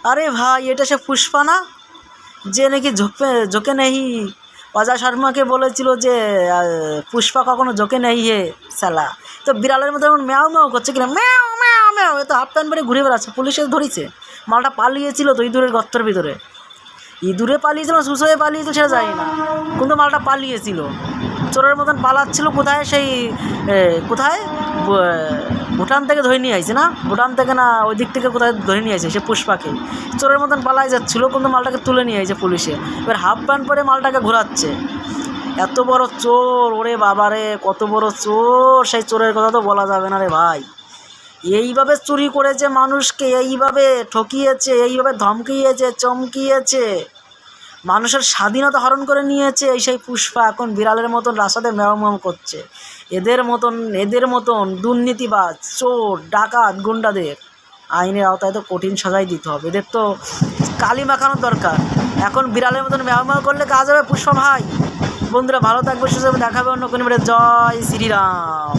আরে ভাই, এটা সে পুষ্পা না, যে নাকি ঝোঁকে নেই। অজয় শর্মাকে বলেছিল যে পুষ্পা কখনো ঝোঁকে নেই হে সালা। তো বিড়ালের মতো এমন ম্যাও ম্যাও করছে কিনা, ম্যাও ম্যাও ম্যাও। এ তো হাফ প্যান্ট পরে ঘুরে বেড়াচ্ছে, পুলিশে ধরেছে। মালটা পালিয়েছিল তো ইঁদুরের গর্তের ভিতরে। ইঁদুরে পালিয়েছিল, সুসয়ে পালিয়েছিল সেটা জানি না, কিন্তু মালটা পালিয়েছিল, চোরের মতন পালাচ্ছিল। কোথায় সেই কোথায় ভুটান থেকে ধরে নিয়ে আইছে না, ভুটান থেকে না ওই দিক থেকে কোথায় ধরে নিয়ে আইছে সে পুষ্পাকে। চোরের মতন পালাই যাচ্ছিলো, কিন্তু মালটাকে তুলে নিয়ে আইছে পুলিশে। এবার হাফ প্যান্ট পরে মালটাকে ঘোরাচ্ছে। এত বড় চোর, ওরে বাবারে কত বড় চোর! সেই চোরের কথা তো বলা যাবে না রে ভাই। এইভাবে চুরি করেছে, মানুষকে এইভাবে ঠকিয়েছে, এইভাবে ধমকিয়েছে, চমকিয়েছে, মানুষের স্বাধীনতা হরণ করে নিয়েছে। এই সেই পুষ্পা এখন বিড়ালের মতন রাস্তাতে ম্যাও ম্যাও করছে। এদের মতন দুর্নীতিবাজ, চোর, ডাকাত, গুন্ডাদের আইনের আওতায় তো কঠিন সাজাই দিতে হবে। এদের তো কালি মাখানোর দরকার। এখন বিড়ালের মতন ম্যাও ম্যাও করলে কাজ হবে পুষ্পা ভাই। বন্ধুরা ভালো থাকবে, সুস্থ থাকবে, দেখা হবে অন্য কোনো ভিডিওতে। জয় শ্রীরাম।